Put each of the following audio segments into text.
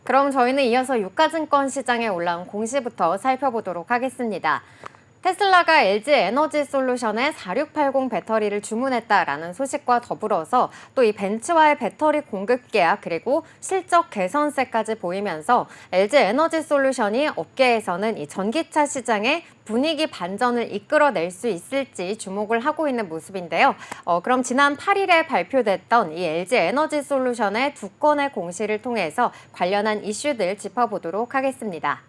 그럼 저희는 이어서 유가증권 시장에 올라온 공시부터 살펴보도록 하겠습니다. 테슬라가 LG 에너지 솔루션의 4680 배터리를 주문했다라는 소식과 더불어서 또 이 벤츠와의 배터리 공급 계약 그리고 실적 개선세까지 보이면서 LG 에너지 솔루션이 업계에서는 이 전기차 시장의 분위기 반전을 이끌어낼 수 있을지 주목을 하고 있는 모습인데요. 그럼 지난 8일에 발표됐던 이 LG 에너지 솔루션의 두 건의 공시를 통해서 관련한 이슈들 짚어보도록 하겠습니다.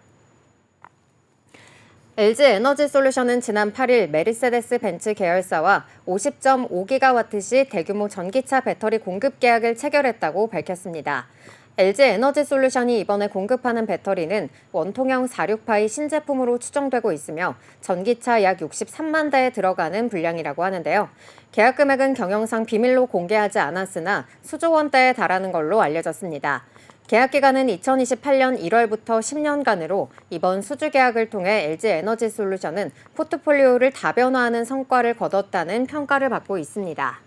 LG 에너지 솔루션은 지난 8일 메르세데스 벤츠 계열사와 50.5기가와트시 대규모 전기차 배터리 공급 계약을 체결했다고 밝혔습니다. LG 에너지 솔루션이 이번에 공급하는 배터리는 원통형 46파이 신제품으로 추정되고 있으며 전기차 약 63만 대에 들어가는 분량이라고 하는데요. 계약 금액은 경영상 비밀로 공개하지 않았으나 수조 원대에 달하는 걸로 알려졌습니다. 계약 기간은 2028년 1월부터 10년간으로 이번 수주 계약을 통해 LG 에너지 솔루션은 포트폴리오를 다변화하는 성과를 거뒀다는 평가를 받고 있습니다.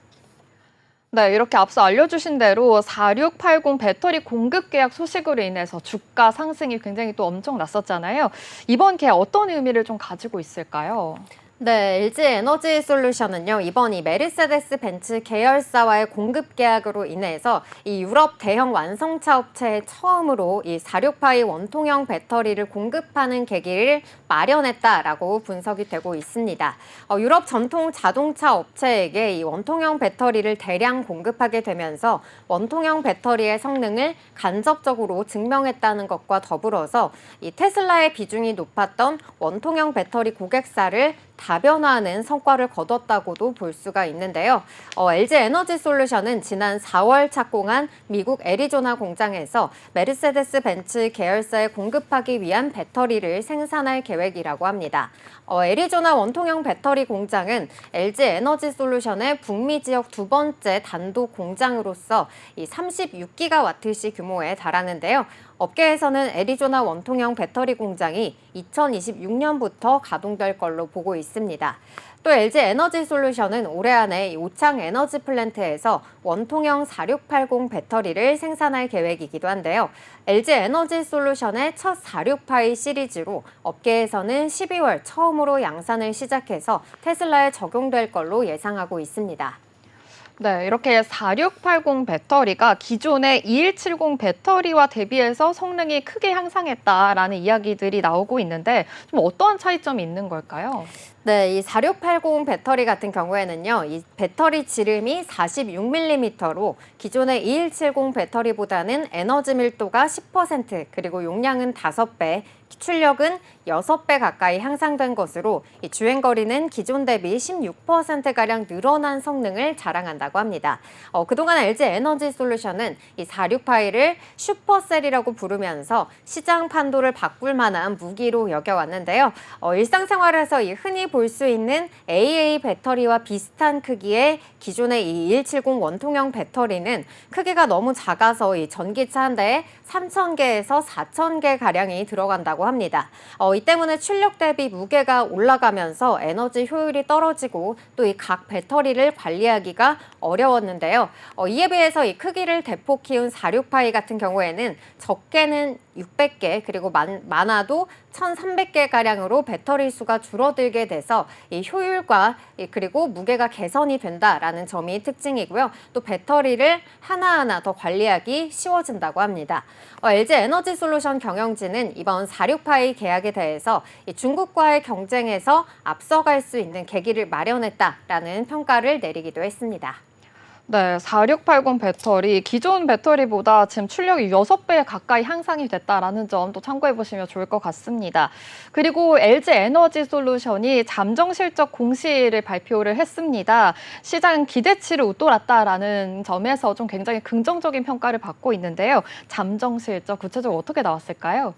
네, 이렇게 앞서 알려주신 대로 4680 배터리 공급 계약 소식으로 인해서 주가 상승이 굉장히 또 엄청났었잖아요. 이번 계약 어떤 의미를 좀 가지고 있을까요? 네, LG 에너지 솔루션은요, 이번 이 메르세데스 벤츠 계열사와의 공급 계약으로 인해서 이 유럽 대형 완성차 업체에 처음으로 이 46파이 원통형 배터리를 공급하는 계기를 마련했다라고 분석이 되고 있습니다. 유럽 전통 자동차 업체에게 이 원통형 배터리를 대량 공급하게 되면서 원통형 배터리의 성능을 간접적으로 증명했다는 것과 더불어서 이 테슬라의 비중이 높았던 원통형 배터리 고객사를 다변화하는 성과를 거뒀다고도 볼 수가 있는데요. LG 에너지 솔루션은 지난 4월 착공한 미국 애리조나 공장에서 메르세데스 벤츠 계열사에 공급하기 위한 배터리를 생산할 계획이라고 합니다. 애리조나 원통형 배터리 공장은 LG 에너지 솔루션의 북미 지역 두 번째 단독 공장으로서 이 36기가와트시 규모에 달하는데요. 업계에서는 애리조나 원통형 배터리 공장이 2026년부터 가동될 걸로 보고 있습니다. 또 LG 에너지 솔루션은 올해 안에 오창 에너지 플랜트에서 원통형 4680 배터리를 생산할 계획이기도 한데요. LG 에너지 솔루션의 첫 46파이 시리즈로 업계에서는 12월 처음으로 양산을 시작해서 테슬라에 적용될 걸로 예상하고 있습니다. 네, 이렇게 4680 배터리가 기존의 2170 배터리와 대비해서 성능이 크게 향상했다라는 이야기들이 나오고 있는데 좀 어떠한 차이점이 있는 걸까요? 네, 이 4680 배터리 같은 경우에는요, 이 배터리 지름이 46mm로 기존의 2170 배터리보다는 에너지 밀도가 10%, 그리고 용량은 5배, 출력은 6배 가까이 향상된 것으로 이 주행거리는 기존 대비 16%가량 늘어난 성능을 자랑한다고 합니다. 그동안 LG 에너지 솔루션은 이 46파이를 슈퍼셀이라고 부르면서 시장 판도를 바꿀 만한 무기로 여겨왔는데요. 일상생활에서 이 흔히 볼 수 있는 AA 배터리와 비슷한 크기의 기존의 이 2170 원통형 배터리는 크기가 너무 작아서 이 전기차 한 대에 3,000개에서 4,000개 가량이 들어간다고 합니다. 이 때문에 출력 대비 무게가 올라가면서 에너지 효율이 떨어지고 또 이 각 배터리를 관리하기가 어려웠는데요. 이에 비해서 이 크기를 대폭 키운 46파이 같은 경우에는 적게는 600개 그리고 많아도 1,300개 가량으로 배터리 수가 줄어들게 돼서 이 효율과 그리고 무게가 개선이 된다라는 점이 특징이고요. 또 배터리를 하나하나 더 관리하기 쉬워진다고 합니다. LG 에너지 솔루션 경영진은 이번 46파이 계약에 대해서 중국과의 경쟁에서 앞서갈 수 있는 계기를 마련했다라는 평가를 내리기도 했습니다. 네, 4680 배터리, 기존 배터리보다 지금 출력이 6배 가까이 향상이 됐다라는 점 또 참고해 보시면 좋을 것 같습니다. 그리고 LG 에너지 솔루션이 잠정 실적 공시를 발표를 했습니다. 시장 기대치를 웃돌았다라는 점에서 좀 굉장히 긍정적인 평가를 받고 있는데요. 잠정 실적 구체적으로 어떻게 나왔을까요?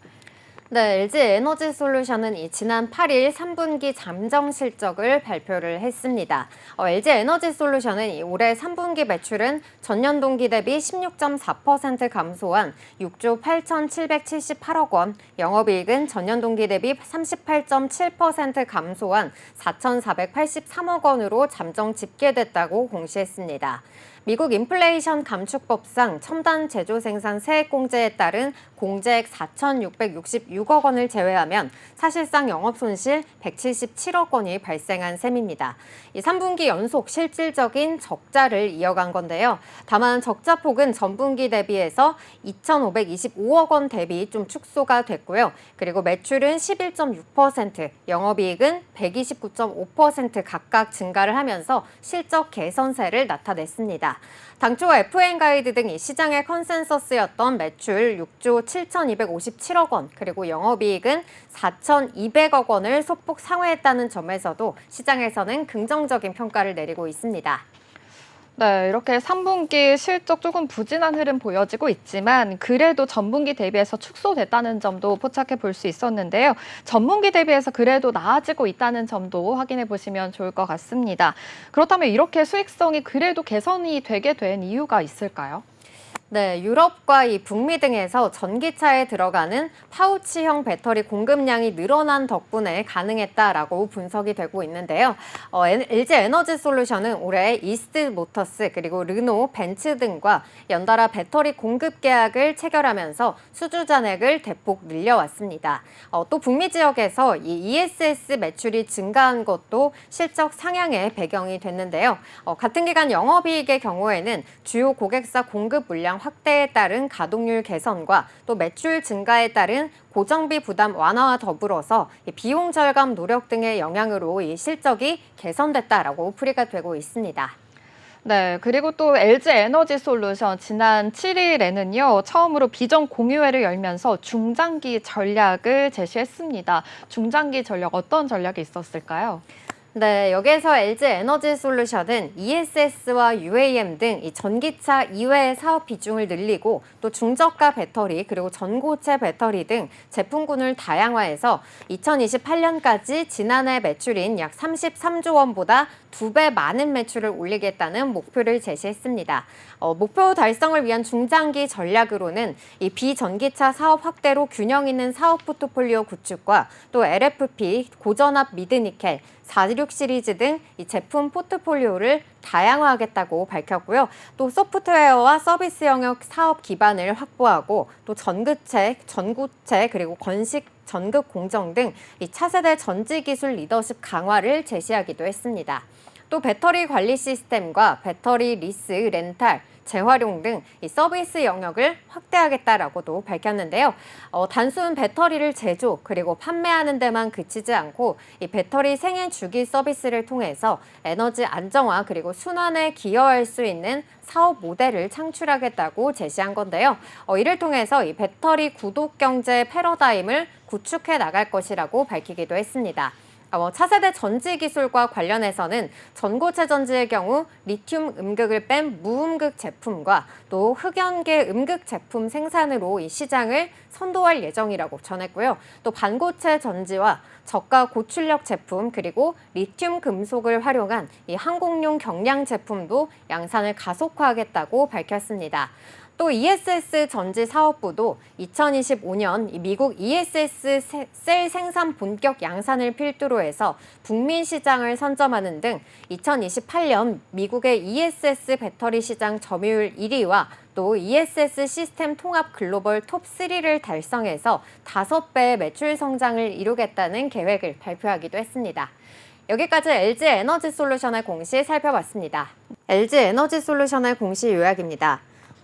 네, LG 에너지 솔루션은 지난 8일 3분기 잠정 실적을 발표를 했습니다. LG 에너지 솔루션은 올해 3분기 매출은 전년 동기 대비 16.4% 감소한 6조 8,778억 원, 영업이익은 전년 동기 대비 38.7% 감소한 4,483억 원으로 잠정 집계됐다고 공시했습니다. 미국 인플레이션 감축법상 첨단 제조 생산 세액공제에 따른 공제액 4,666억 원을 제외하면 사실상 영업 손실 177억 원이 발생한 셈입니다. 이 3분기 연속 실질적인 적자를 이어간 건데요. 다만 적자 폭은 전분기 대비해서 2,525억 원 대비 좀 축소가 됐고요. 그리고 매출은 11.6%, 영업이익은 129.5% 각각 증가를 하면서 실적 개선세를 나타냈습니다. 당초 FN 가이드 등이 시장의 컨센서스였던 매출 6조 7,257억 원, 그리고 영업이익은 4,200억 원을 소폭 상회했다는 점에서도 시장에서는 긍정적인 평가를 내리고 있습니다. 네, 이렇게 3분기 실적 조금 부진한 흐름 보여지고 있지만 그래도 전분기 대비해서 축소됐다는 점도 포착해 볼 수 있었는데요. 전분기 대비해서 그래도 나아지고 있다는 점도 확인해 보시면 좋을 것 같습니다. 그렇다면 이렇게 수익성이 그래도 개선이 되게 된 이유가 있을까요? 네, 유럽과 이 북미 등에서 전기차에 들어가는 파우치형 배터리 공급량이 늘어난 덕분에 가능했다라고 분석이 되고 있는데요. LG 에너지 솔루션은 올해 이스트 모터스 그리고 르노, 벤츠 등과 연달아 배터리 공급 계약을 체결하면서 수주 잔액을 대폭 늘려왔습니다. 또 북미 지역에서 이 ESS 매출이 증가한 것도 실적 상향의 배경이 됐는데요. 같은 기간 영업이익의 경우에는 주요 고객사 공급 물량 확대에 따른 가동률 개선과 또 매출 증가에 따른 고정비 부담 완화와 더불어서 비용 절감 노력 등의 영향으로 이 실적이 개선됐다라고 풀이가 되고 있습니다. 네, 그리고 또 LG 에너지 솔루션 지난 7일에는요, 처음으로 비전 공유회를 열면서 중장기 전략을 제시했습니다. 중장기 전략 어떤 전략이 있었을까요? 네, 여기에서 LG 에너지 솔루션은 ESS와 UAM 등 이 전기차 이외의 사업 비중을 늘리고 또 중저가 배터리 그리고 전고체 배터리 등 제품군을 다양화해서 2028년까지 지난해 매출인 약 33조 원보다 2배 많은 매출을 올리겠다는 목표를 제시했습니다. 목표 달성을 위한 중장기 전략으로는 이 비전기차 사업 확대로 균형 있는 사업 포트폴리오 구축과 또 LFP, 고전압 미드니켈, 46 시리즈 등 이 제품 포트폴리오를 다양화하겠다고 밝혔고요. 또 소프트웨어와 서비스 영역 사업 기반을 확보하고 또 전구체 그리고 건식 전극 공정 등 이 차세대 전지 기술 리더십 강화를 제시하기도 했습니다. 또 배터리 관리 시스템과 배터리 리스, 렌탈, 재활용 등 이 서비스 영역을 확대하겠다라고도 밝혔는데요. 단순 배터리를 제조 그리고 판매하는 데만 그치지 않고 이 배터리 생애 주기 서비스를 통해서 에너지 안정화 그리고 순환에 기여할 수 있는 사업 모델을 창출하겠다고 제시한 건데요. 이를 통해서 이 배터리 구독 경제 패러다임을 구축해 나갈 것이라고 밝히기도 했습니다. 차세대 전지 기술과 관련해서는 전고체 전지의 경우 리튬 음극을 뺀 무음극 제품과 또 흑연계 음극 제품 생산으로 이 시장을 선도할 예정이라고 전했고요. 또 반고체 전지와 저가 고출력 제품 그리고 리튬 금속을 활용한 이 항공용 경량 제품도 양산을 가속화하겠다고 밝혔습니다. 또 ESS 전지 사업부도 2025년 미국 ESS 셀 생산 본격 양산을 필두로 해서 북미 시장을 선점하는 등 2028년 미국의 ESS 배터리 시장 점유율 1위와 또 ESS 시스템 통합 글로벌 톱 3를 달성해서 5배의 매출 성장을 이루겠다는 계획을 발표하기도 했습니다. 여기까지 LG 에너지 솔루션의 공시 살펴봤습니다. LG 에너지 솔루션의 공시 요약입니다.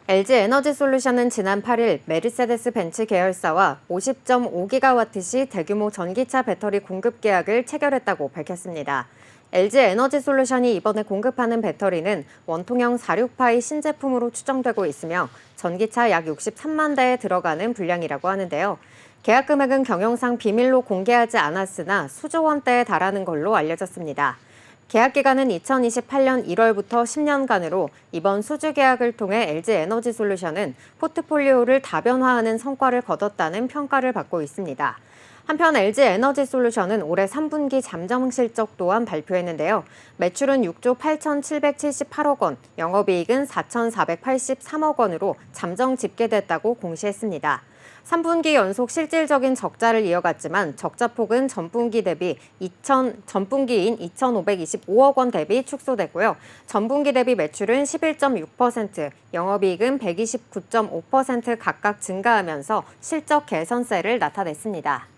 LG 에너지 솔루션은 지난 8일 메르세데스 벤츠 계열사와 50.5기가와트시 대규모 전기차 배터리 공급 계약을 체결했다고 밝혔습니다. LG 에너지 솔루션이 이번에 공급하는 배터리는 원통형 46파이 신제품으로 추정되고 있으며 전기차 약 63만 대에 들어가는 분량이라고 하는데요. 계약 금액은 경영상 비밀로 공개하지 않았으나 수조 원대에 달하는 걸로 알려졌습니다. 계약 기간은 2028년 1월부터 10년간으로 이번 수주 계약을 통해 LG 에너지 솔루션은 포트폴리오를 다변화하는 성과를 거뒀다는 평가를 받고 있습니다. 한편 LG 에너지 솔루션은 올해 3분기 잠정 실적 또한 발표했는데요. 매출은 6조 8,778억 원, 영업이익은 4,483억 원으로 잠정 집계됐다고 공시했습니다. 3분기 연속 실질적인 적자를 이어갔지만 적자폭은 전분기인 2,525억 원 대비 축소되고요. 전분기 대비 매출은 11.6%, 영업이익은 129.5% 각각 증가하면서 실적 개선세를 나타냈습니다.